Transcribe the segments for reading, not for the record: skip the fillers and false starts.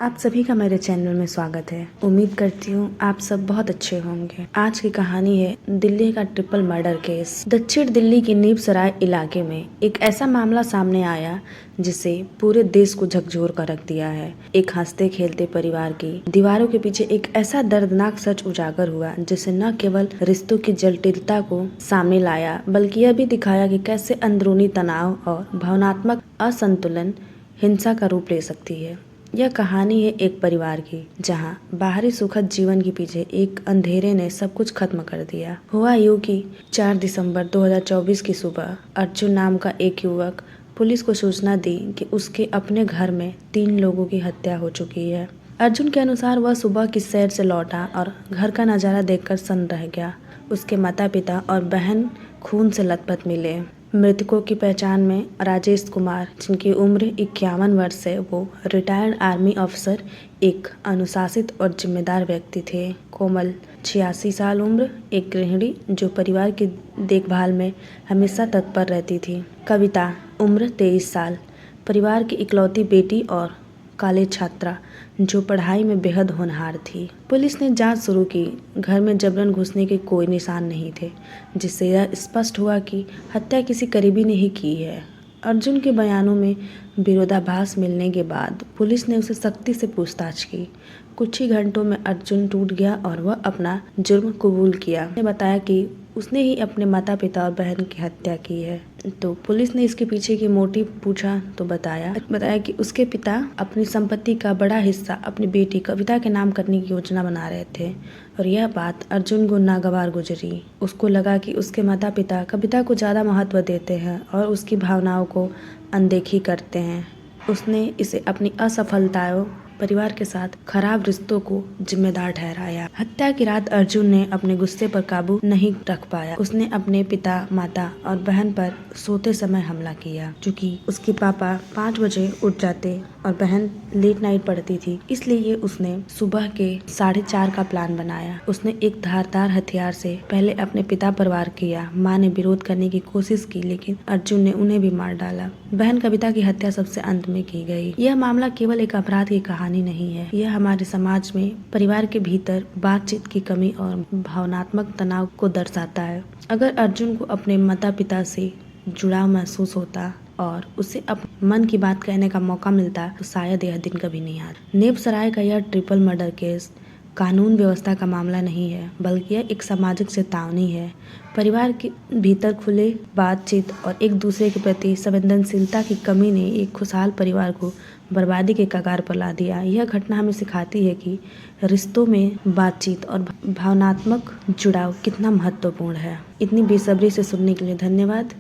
आप सभी का मेरे चैनल में स्वागत है। उम्मीद करती हूँ आप सब बहुत अच्छे होंगे। आज की कहानी है दिल्ली का ट्रिपल मर्डर केस। दक्षिण दिल्ली की नीम सराय इलाके में एक ऐसा मामला सामने आया जिसे पूरे देश को झकझोर कर रख दिया है। एक हंसते खेलते परिवार की दीवारों के पीछे एक ऐसा दर्दनाक सच उजागर हुआ जिसे न केवल रिश्तों की जटिलता को सामने लाया बल्कि यह भी दिखाया कि कैसे अंदरूनी तनाव और भावनात्मक असंतुलन हिंसा का रूप ले सकती है। यह कहानी है एक परिवार की जहां बाहरी सुखद जीवन के पीछे एक अंधेरे ने सब कुछ खत्म कर दिया। हुआ यूं कि 4 दिसंबर 2024 की सुबह अर्जुन नाम का एक युवक पुलिस को सूचना दी कि उसके अपने घर में 3 लोगों की हत्या हो चुकी है। अर्जुन के अनुसार वह सुबह की सैर से लौटा और घर का नजारा देखकर सन्न रह गया। उसके माता पिता और बहन खून से लथपथ मिले। मृतकों की पहचान में राजेश कुमार, जिनकी उम्र 51 वर्ष है, वो रिटायर्ड आर्मी अफसर, एक अनुशासित और जिम्मेदार व्यक्ति थे। कोमल, 86 साल उम्र, एक गृहिणी जो परिवार की देखभाल में हमेशा तत्पर रहती थी। कविता, उम्र 23 साल, परिवार की इकलौती बेटी और कॉलेज छात्रा जो पढ़ाई में बेहद होनहार थी। पुलिस ने जांच शुरू की। घर में जबरन घुसने के कोई निशान नहीं थे, जिससे यह स्पष्ट हुआ कि हत्या किसी करीबी ने ही की है। अर्जुन के बयानों में विरोधाभास मिलने के बाद पुलिस ने उसे सख्ती से पूछताछ की। कुछ ही घंटों में अर्जुन टूट गया और वह अपना जुर्म कबूल किया। उसने बताया कि उसने ही अपने माता पिता और बहन की हत्या की है। तो पुलिस ने इसके पीछे की मोटिव पूछा तो बताया कि उसके पिता अपनी संपत्ति का बड़ा हिस्सा अपनी बेटी कविता के नाम करने की योजना बना रहे थे और यह बात अर्जुन को नागवार गुजरी। उसको लगा कि उसके माता पिता कविता को ज़्यादा महत्व देते हैं और उसकी भावनाओं को अनदेखी करते हैं। उसने इसे अपनी असफलताओं, परिवार के साथ खराब रिश्तों को जिम्मेदार ठहराया। हत्या की रात अर्जुन ने अपने गुस्से पर काबू नहीं रख पाया। उसने अपने पिता, माता और बहन पर सोते समय हमला किया। क्योंकि उसके पापा 5 बजे उठ जाते और बहन लेट नाइट पढ़ती थी, इसलिए उसने सुबह के 4:30 का प्लान बनाया। उसने एक धारदार हथियार से पहले अपने पिता पर वार किया। माँ ने विरोध करने की कोशिश की, लेकिन अर्जुन ने उन्हें भी मार डाला। बहन कविता की हत्या सबसे अंत में की गई। यह मामला केवल एक अपराध की कहानी नहीं है, यह हमारे समाज में परिवार के भीतर बातचीत की कमी और भावनात्मक तनाव को दर्शाता है। अगर अर्जुन को अपने माता पिता से जुड़ाव महसूस होता और उसे अपने मन की बात कहने का मौका मिलता तो शायद यह दिन कभी नहीं आता। नीम सराय का यह ट्रिपल मर्डर केस कानून व्यवस्था का मामला नहीं है, बल्कि यह एक सामाजिक चेतावनी है। परिवार के भीतर खुले बातचीत और एक दूसरे के प्रति संवेदनशीलता की कमी ने एक खुशहाल परिवार को बर्बादी के कगार पर ला दिया। यह घटना हमें सिखाती है कि रिश्तों में बातचीत और भावनात्मक जुड़ाव कितना महत्वपूर्ण है। इतनी बेसब्री से सुनने के लिए धन्यवाद।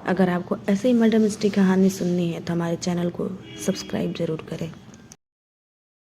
अगर आपको ऐसे ही मर्डर मिस्ट्री कहानी सुननी है तो हमारे चैनल को सब्सक्राइब जरूर करें।